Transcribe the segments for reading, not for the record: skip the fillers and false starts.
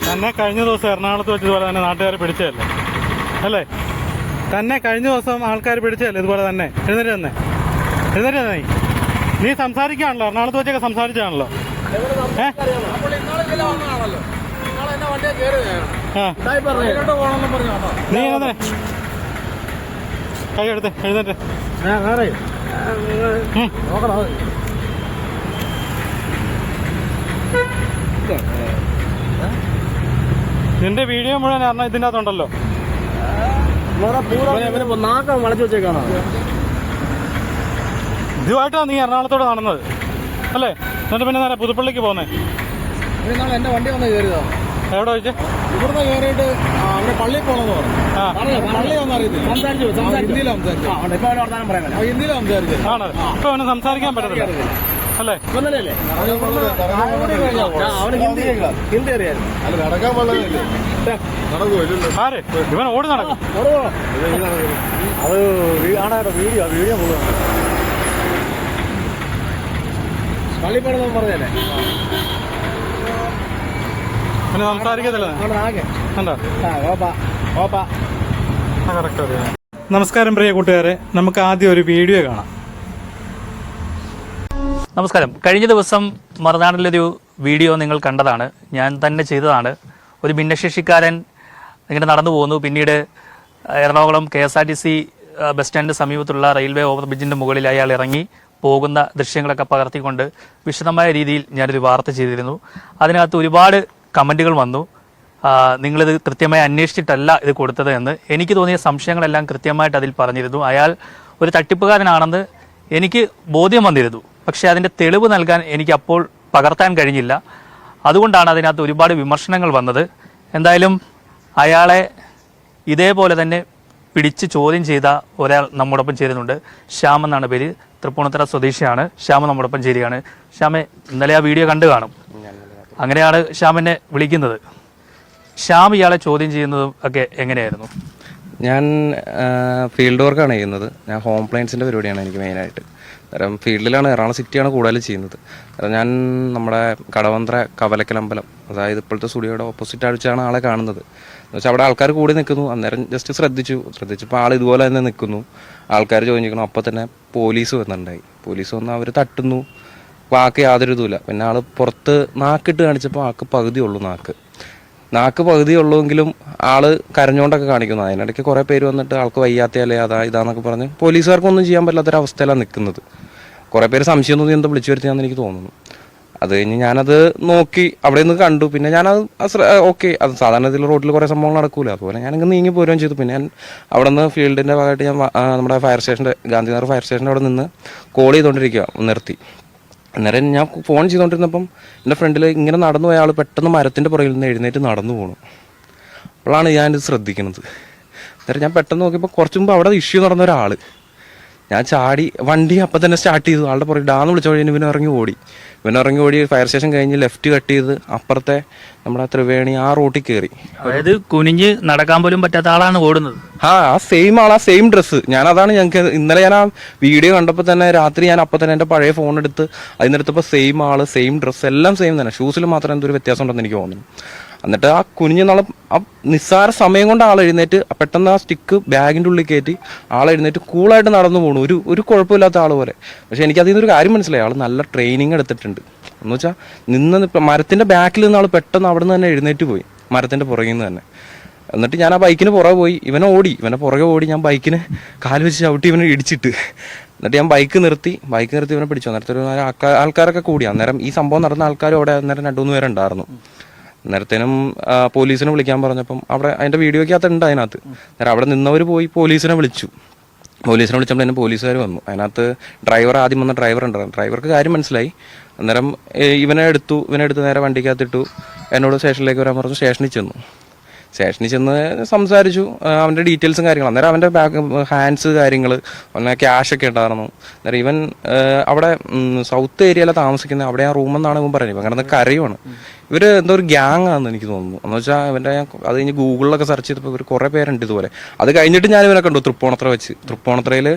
തന്നെ കഴിഞ്ഞ ദിവസം എറണാകുളത്ത് വെച്ചതുപോലെ തന്നെ നാട്ടുകാർ പിടിച്ചതല്ലേ അല്ലേ? തന്നെ കഴിഞ്ഞ ദിവസം ആൾക്കാർ പിടിച്ചതല്ലേ ഇതുപോലെ തന്നെ? എഴുന്നേറ്റ് നീ സംസാരിക്കുകയാണല്ലോ, എറണാകുളത്ത് വെച്ചൊക്കെ സംസാരിച്ചാണല്ലോ. നീ കൈ എടുത്ത് എഴുന്നേറ്റ്. നിന്റെ വീഡിയോ മുഴുവൻ കാരണം ഇതിൻ്റെ അകത്തുണ്ടല്ലോ. വളച്ചു വെച്ചേക്കാണോ? ഇതുമായിട്ടാണ് നീ എറണാകുളത്തോട് നടന്നത് അല്ലേ? എന്നിട്ട് പിന്നെ നേരെ പുതുപ്പള്ളിക്ക് പോന്നേ. എന്റെ വണ്ടി വന്ന് കയറിയതോ? എവിടെ വെച്ച്? ഇവിടുന്ന് കയറിയിട്ട് അവിടെ പള്ളിയിൽ പോകണമെന്ന് പറഞ്ഞു. പള്ളി ഒന്നും അറിയത്തില്ല. ഹിന്ദിയിലാണ് സംസാരിച്ചത്. ആണ് ഇപ്പൊ അവന് സംസാരിക്കാൻ പറ്റത്തില്ല അല്ലേ? ഹിന്ദി അറിയാം. ആര് ഇവൻ ഓടി നടക്കും? അത് ആണോ വീഡിയോ പള്ളി പോകണമെന്ന് പറഞ്ഞല്ലേ? പിന്നെ സംസാരിക്കത്തില്ല. നമസ്കാരം പ്രിയ കൂട്ടുകാരെ, നമുക്ക് ആദ്യം ഒരു വീഡിയോ കാണാം. നമസ്കാരം. കഴിഞ്ഞ ദിവസം മറുനാടിലൊരു വീഡിയോ നിങ്ങൾ കണ്ടതാണ്. ഞാൻ തന്നെ ചെയ്തതാണ്. ഒരു ഭിന്നശേഷിക്കാരൻ ഇങ്ങനെ നടന്നു പോകുന്നു. പിന്നീട് എറണാകുളം KSRTC ബസ് സ്റ്റാൻഡിന് സമീപത്തുള്ള റെയിൽവേ ഓവർ ബ്രിഡ്ജിൻ്റെ മുകളിൽ അയാൾ ഇറങ്ങി പോകുന്ന ദൃശ്യങ്ങളൊക്കെ പകർത്തിക്കൊണ്ട് വിശദമായ രീതിയിൽ ഞാനൊരു വാർത്ത ചെയ്തിരുന്നു. അതിനകത്ത് ഒരുപാട് കമൻറ്റുകൾ വന്നു. നിങ്ങളിത് കൃത്യമായി അന്വേഷിച്ചിട്ടല്ല ഇത് കൊടുത്തത് എന്ന്. എനിക്ക് തോന്നിയ സംശയങ്ങളെല്ലാം കൃത്യമായിട്ട് അതിൽ പറഞ്ഞിരുന്നു. അയാൾ ഒരു തട്ടിപ്പുകാരനാണെന്ന് എനിക്ക് ബോധ്യം വന്നിരുന്നു. പക്ഷേ അതിൻ്റെ തെളിവ് നൽകാൻ എനിക്ക് അപ്പോൾ പകർത്താൻ കഴിഞ്ഞില്ല. അതുകൊണ്ടാണ് അതിനകത്ത് ഒരുപാട് വിമർശനങ്ങൾ വന്നത്. എന്തായാലും അയാളെ ഇതേപോലെ തന്നെ പിടിച്ച് ചോദ്യം ചെയ്ത ഒരാൾ നമ്മോടൊപ്പം ചേരുന്നുണ്ട്. ശ്യാം എന്നാണ് പേര്. തൃപ്പൂണിത്തുറ സ്വദേശിയാണ്. ശ്യാം നമ്മോടൊപ്പം ചേരുകയാണ്. ശ്യാമെ, ഇന്നലെ ആ വീഡിയോ കണ്ടു കാണും. അങ്ങനെയാണ് ശ്യാമിനെ വിളിക്കുന്നത്. ശ്യാം ഇയാളെ ചോദ്യം ചെയ്യുന്നതും ഒക്കെ എങ്ങനെയായിരുന്നു? ഞാൻ ഫീൽഡ് വർക്കാണ് ചെയ്യുന്നത്. ഞാൻ ഹോം അപ്ലയൻസിൻ്റെ പരിപാടിയാണ് എനിക്ക് മെയിനായിട്ട്. കാരണം ഫീൽഡിലാണ്, എറണാകുളം സിറ്റിയാണ് കൂടുതൽ ചെയ്യുന്നത്. കാരണം ഞാൻ നമ്മുടെ കടവന്ത്ര കവലക്കലമ്പലം, അതായത് ഇപ്പോഴത്തെ സ്റ്റുഡിയോയുടെ ഓപ്പോസിറ്റ് അടിച്ചാണ് ആളെ കാണുന്നത്. എന്ന് വെച്ചാൽ അവിടെ ആൾക്കാർ കൂടി നിൽക്കുന്നു. അന്നേരം ജസ്റ്റ് ശ്രദ്ധിച്ചപ്പോൾ ആൾ ഇതുപോലെ തന്നെ നിൽക്കുന്നു. ആൾക്കാർ ചോദിക്കണം. അപ്പോൾ തന്നെ പോലീസ് വന്നിട്ടുണ്ടായി. പോലീസ് വന്ന് അവർ തട്ടുന്നു. വാക്ക് യാതൊരു ഇതുമില്ല. പിന്നെ ആൾ പുറത്ത് നാക്കിട്ട് കാണിച്ചപ്പോൾ ആൾക്ക് പകുതിയുള്ളൂ. നാക്ക് പകുതിയുള്ളൂവെങ്കിലും ആള് കരഞ്ഞോണ്ടൊക്കെ കാണിക്കുന്നു. അതിനിടയ്ക്ക് കുറേ പേര് വന്നിട്ട് ആൾക്ക് വയ്യാത്തയല്ലേ ഇതാന്നൊക്കെ പറഞ്ഞ് പോലീസുകാർക്കൊന്നും ചെയ്യാൻ പറ്റാത്തൊരവസ്ഥയിലാണ് നിൽക്കുന്നത്. കുറേ പേര് സംശയം തോന്നി എന്താ വിളിച്ചു വരുത്തിയാന്ന് എനിക്ക് തോന്നുന്നു. അത് കഴിഞ്ഞ് ഞാനത് നോക്കി അവിടെ നിന്ന് കണ്ടു. പിന്നെ ഞാനത് ഓക്കെ, അത് സാധാരണ ഇതിൽ റോഡിൽ കുറേ സംഭവങ്ങൾ നടക്കൂല. അതുപോലെ ഞാനിങ്ങനെ നീങ്ങി പോരുകയും ചെയ്തു. പിന്നെ ഞാൻ അവിടെ നിന്ന് ഫീൽഡിൻ്റെ ഭാഗമായിട്ട് ഞാൻ നമ്മുടെ ഫയർ സ്റ്റേഷൻ്റെ ഗാന്ധിനഗർ ഫയർ സ്റ്റേഷൻ്റെ അവിടെ നിന്ന് കോൾ ചെയ്തുകൊണ്ടിരിക്കുക, നിർത്തി. അന്നേരം ഞാൻ ഫോൺ ചെയ്തുകൊണ്ടിരുന്നപ്പം എൻ്റെ ഫ്രണ്ടിൽ ഇങ്ങനെ നടന്നു പോയ ആൾ പെട്ടെന്ന് മരത്തിൻ്റെ പുറകിൽ നിന്ന് എഴുന്നേറ്റ് നടന്നു പോകണം. അപ്പോഴാണ് ഞാനിത് ശ്രദ്ധിക്കുന്നത്. അന്നേരം ഞാൻ പെട്ടെന്ന് നോക്കിയപ്പോൾ കുറച്ച് മുമ്പ് അവിടെ ഇഷ്യൂ നടന്ന ഒരാൾ. ഞാൻ ചാടി വണ്ടി അപ്പം തന്നെ സ്റ്റാർട്ട് ചെയ്തു. ആളുടെ പുറകിൽ ഡാന്ന് വിളിച്ച വഴി ഇവൻ ഇറങ്ങി ഓടി ഫയർ സ്റ്റേഷൻ കഴിഞ്ഞ് ലെഫ്റ്റ് കട്ട് ചെയ്ത് അപ്പുറത്തെ നമ്മുടെ ത്രിവേണി ആ റൂട്ടിൽ കയറി. അതായത് കുനിഞ്ഞ് നടക്കാൻ പോലും പറ്റാത്ത ആളാണ് ഓടുന്നത്. ആ സെയിം ആൾ, ആ സെയിം ഡ്രസ്സ്. ഞാനതാണ് ഞങ്ങൾക്ക് ഇന്നലെ ഞാൻ ആ വീഡിയോ കണ്ടപ്പോൾ തന്നെ രാത്രി ഞാൻ അപ്പം തന്നെ എൻ്റെ പഴയ ഫോൺ എടുത്ത് അതിനെടുത്തപ്പോൾ സെയിം ആള്, സെയിം ഡ്രസ്സ്, എല്ലാം സെയിം തന്നെ. ഷൂസിൽ മാത്രം എന്തൊരു വ്യത്യാസം ഉണ്ടെന്ന് എനിക്ക് തോന്നുന്നു. എന്നിട്ട് ആ കുനിഞ്ഞ നാളെ ആ നിസ്സാര സമയം കൊണ്ട് ആൾ എഴുന്നേറ്റ് പെട്ടെന്ന് ആ സ്റ്റിക്ക് ബാഗിൻ്റെ ഉള്ളിൽ കയറ്റി ആൾ എഴുന്നേറ്റ് കൂളായിട്ട് നടന്നു പോകണു. ഒരു കുഴപ്പമില്ലാത്ത ആൾ പോലെ. പക്ഷെ എനിക്ക് അതിൽ നിന്നൊരു കാര്യം മനസ്സിലായി. ആൾ നല്ല ട്രെയിനിങ് എടുത്തിട്ടുണ്ട്. എന്ന് വെച്ചാൽ മരത്തിൻ്റെ ബാക്കിൽ നിന്ന് ആൾ പെട്ടെന്ന് അവിടെ നിന്ന് തന്നെ എഴുന്നേറ്റ് പോയി, മരത്തിൻ്റെ പുറകിൽ നിന്ന് തന്നെ. എന്നിട്ട് ഞാൻ ആ ബൈക്കിന് പുറകെ പോയി. ഇവനെ പുറകെ ഓടി ഞാൻ ബൈക്കിന് കാല് വെച്ച് ചവിട്ടി ഇവനെ ഇടിച്ചിട്ട്. എന്നിട്ട് ഞാൻ ബൈക്ക് നിർത്തി ഇവനെ പിടിച്ചു. അന്നേരത്തെ ഒരു ആൾക്കാരൊക്കെ കൂടി. അന്നേരം ഈ സംഭവം നടന്ന ആൾക്കാരും അവിടെ അന്നേരം 2-3 പേരുണ്ടായിരുന്നു. അന്നേരത്തേനും പോലീസിനെ വിളിക്കാൻ പറഞ്ഞപ്പം അവിടെ അതിൻ്റെ വീഡിയോയ്ക്കകത്ത് ഉണ്ട്. അതിനകത്ത് അന്നേരം അവിടെ നിന്നവർ പോയി പോലീസിനെ വിളിച്ചപ്പോൾ തന്നെ പോലീസുകാർ വന്നു. അതിനകത്ത് ആദ്യം വന്ന ഡ്രൈവർ ഉണ്ടായിരുന്നു. ഡ്രൈവർക്ക് കാര്യം മനസ്സിലായി. അന്നേരം ഇവനെ എടുത്തു നേരെ വണ്ടിക്കകത്തിട്ടു. എന്നോട് സ്റ്റേഷനിലേക്ക് വരാൻ പറഞ്ഞു. സ്റ്റേഷനിൽ ചെന്ന് സംസാരിച്ചു. അവൻ്റെ ഡീറ്റെയിൽസും കാര്യങ്ങളും. അന്നേരം അവൻ്റെ ഹാൻഡ്സ് കാര്യങ്ങൾ, പിന്നെ ക്യാഷൊക്കെ ഉണ്ടായിരുന്നു. അന്നേരം ഇവൻ അവിടെ സൗത്ത് ഏരിയയിലാണ് താമസിക്കുന്നത്. അവിടെ ആ റൂമെന്നാണ് ഇവൻ പറയുന്നത്. ഇവൻ കിടന്ന് കരയുവാണ്. ഇവർ എന്തോ ഒരു ഗ്യാങ് ആണെന്ന് എനിക്ക് തോന്നുന്നു. എന്ന് വെച്ചാൽ ഇവൻ്റെ അത് കഴിഞ്ഞ് ഗൂഗിളിലൊക്കെ സെർച്ച് ചെയ്തപ്പോൾ ഇവർ കുറേ പേരുണ്ട് ഇതുപോലെ. അത് കഴിഞ്ഞിട്ട് ഞാൻ ഇവനെ കണ്ടു തൃപ്പൂണിത്തുറയിൽ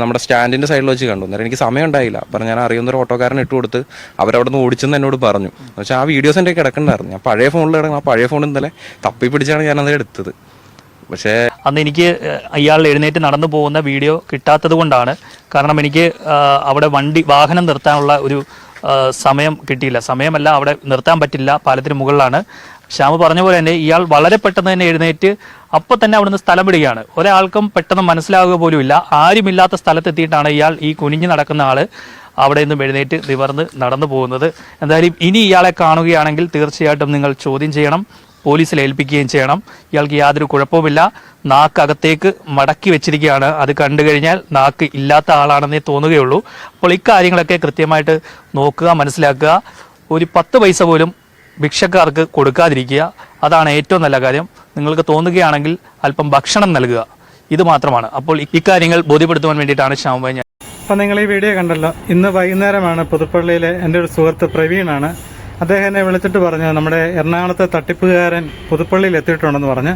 നമ്മുടെ സ്റ്റാൻഡിൻ്റെ സൈഡിൽ വെച്ച് കണ്ടു. അന്നേരം എനിക്ക് സമയം ഉണ്ടായില്ല. അപ്പം ഞാൻ അറിയുന്നൊരു ഓട്ടോക്കാരൻ ഇട്ട് കൊടുത്ത് അവരവിടെ നിന്ന് ഓടിച്ചെന്ന് എന്നോട് പറഞ്ഞു. എന്ന് വെച്ചാൽ ആ വീഡിയോസ് എൻ്റെ കിടക്കണ്ടായിരുന്നു. ഞാൻ പഴയ ഫോണിൽ കിടക്കണം. ആ പഴയ ഫോൺ ഇന്നലെ തപ്പി പിടിച്ചാണ് ഞാനത് എടുത്തത്. പക്ഷേ അന്ന് എനിക്ക് ഇയാൾ എഴുന്നേറ്റ് നടന്നു പോകുന്ന വീഡിയോ കിട്ടാത്തത് കൊണ്ടാണ്. കാരണം എനിക്ക് അവിടെ വാഹനം നിർത്താനുള്ള ഒരു സമയം കിട്ടിയില്ല. സമയമല്ല, അവിടെ നിർത്താൻ പറ്റില്ല, പാലത്തിന് മുകളിലാണ്. ശ്യാമ് പറഞ്ഞ പോലെ തന്നെ ഇയാൾ വളരെ പെട്ടെന്ന് തന്നെ എഴുന്നേറ്റ് അപ്പോൾ തന്നെ അവിടുന്ന് സ്ഥലം വിടുകയാണ്. ഒരാൾക്കും പെട്ടെന്ന് മനസ്സിലാവുക പോലുമില്ല. ആരുമില്ലാത്ത സ്ഥലത്തെത്തിയിട്ടാണ് ഇയാൾ ഈ കുനിഞ്ഞു നടക്കുന്ന ആൾ അവിടെ നിന്നും എഴുന്നേറ്റ് നിവർന്ന് നടന്നു പോകുന്നത്. എന്തായാലും ഇനി ഇയാളെ കാണുകയാണെങ്കിൽ തീർച്ചയായിട്ടും നിങ്ങൾ ചോദ്യം ചെയ്യണം, പോലീസിൽ ഏൽപ്പിക്കുകയും ചെയ്യണം. ഇയാൾക്ക് യാതൊരു കുഴപ്പവുമില്ല. നാക്ക് അകത്തേക്ക് മടക്കി വെച്ചിരിക്കുകയാണ്. അത് കണ്ടു കഴിഞ്ഞാൽ നാക്ക് ഇല്ലാത്ത ആളാണെന്നേ തോന്നുകയുള്ളൂ. അപ്പോൾ ഇക്കാര്യങ്ങളൊക്കെ കൃത്യമായിട്ട് നോക്കുക, മനസ്സിലാക്കുക. ഒരു 10 പൈസ പോലും ഭിക്ഷക്കാർക്ക് കൊടുക്കാതിരിക്കുക. അതാണ് ഏറ്റവും നല്ല കാര്യം. നിങ്ങൾക്ക് തോന്നുകയാണെങ്കിൽ അല്പം ഭക്ഷണം നൽകുക. ഇത് മാത്രമാണ്. അപ്പോൾ ഇക്കാര്യങ്ങൾ ബോധ്യപ്പെടുത്തുവാൻ വേണ്ടിയിട്ടാണ് ശ്യാമുഭായി ഞാൻ. അപ്പം നിങ്ങൾ ഈ വീഡിയോ കണ്ടല്ലോ. ഇന്ന് വൈകുന്നേരമാണ് പുതുപ്പള്ളിയിലെ എൻ്റെ ഒരു സുഹൃത്ത് പ്രവീണാണ്. അദ്ദേഹം എന്നെ വിളിച്ചിട്ട് പറഞ്ഞു നമ്മുടെ എറണാകുളത്തെ തട്ടിപ്പുകാരൻ പുതുപ്പള്ളിയിൽ എത്തിയിട്ടുണ്ടെന്ന് പറഞ്ഞ്.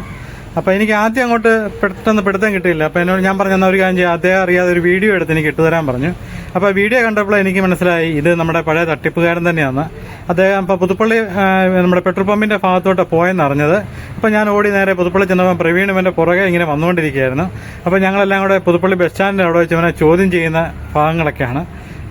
അപ്പോൾ എനിക്ക് ആദ്യം അങ്ങോട്ട് പെട്ടെന്ന് പിടുത്തം കിട്ടിയില്ല. അപ്പോൾ എന്നോട് ഞാൻ പറഞ്ഞു, എന്നാൽ ഒരു കാര്യം ചെയ്യാം, അദ്ദേഹം അറിയാതെ ഒരു വീഡിയോ എടുത്ത് എനിക്ക് ഇട്ടുതരാൻ പറഞ്ഞു. അപ്പോൾ വീഡിയോ കണ്ടപ്പോൾ എനിക്ക് മനസ്സിലായി ഇത് നമ്മുടെ പഴയ തട്ടിപ്പുകാരൻ തന്നെയാണ്. അദ്ദേഹം ഇപ്പോൾ പുതുപ്പള്ളി നമ്മുടെ പെട്രോൾ പമ്പിൻ്റെ ഭാഗത്തോട്ട് പോയെന്ന് അറിഞ്ഞത്. അപ്പോൾ ഞാൻ ഓടി നേരെ പുതുപ്പള്ളി ചെന്നപ്പോൾ പ്രവീണും എൻ്റെ പുറകെ ഇങ്ങനെ വന്നുകൊണ്ടിരിക്കുകയായിരുന്നു. അപ്പോൾ ഞങ്ങളെല്ലാം കൂടെ പുതുപ്പള്ളി ബസ് സ്റ്റാൻഡിൻ്റെ അവിടെ വെച്ച് അവനെ ചോദ്യം ചെയ്യുന്ന ഭാഗങ്ങളൊക്കെയാണ്.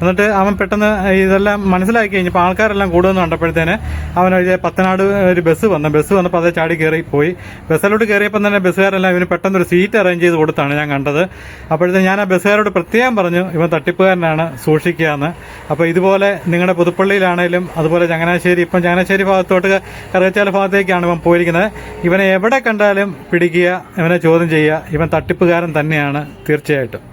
എന്നിട്ട് അവൻ പെട്ടെന്ന് ഇതെല്ലാം മനസ്സിലാക്കി കഴിഞ്ഞപ്പോൾ ആൾക്കാരെല്ലാം കൂടുതലെന്ന് കണ്ടപ്പോഴത്തേന് അവൻ ഒരു പത്തനാട് ഒരു ബസ് വന്നപ്പോൾ അതേ ചാടി കയറി പോയി. ബസ്സിലോട്ട് കയറിയപ്പോൾ തന്നെ ബസ്സുകാരെല്ലാം ഇവന് പെട്ടെന്ന് ഒരു സീറ്റ് അറേഞ്ച് ചെയ്ത് കൊടുത്താണ് ഞാൻ കണ്ടത്. അപ്പോഴത്തേന് ഞാൻ ആ ബസ്സുകാരോട് പ്രത്യേകം പറഞ്ഞു ഇവൻ തട്ടിപ്പുകാരനാണ്, സൂക്ഷിക്കുക എന്ന്. അപ്പോൾ ഇതുപോലെ നിങ്ങളുടെ പുതുപ്പള്ളിയിലാണേലും അതുപോലെ ചങ്ങനാശ്ശേരി ഭാഗത്തോട്ട് കറുകച്ചാൽ ഭാഗത്തേക്കാണ് ഇവൻ പോയിരിക്കുന്നത്. ഇവനെ എവിടെ കണ്ടാലും പിടിക്കുക, ഇവനെ ചോദ്യം ചെയ്യുക. ഇവൻ തട്ടിപ്പുകാരൻ തന്നെയാണ് തീർച്ചയായിട്ടും.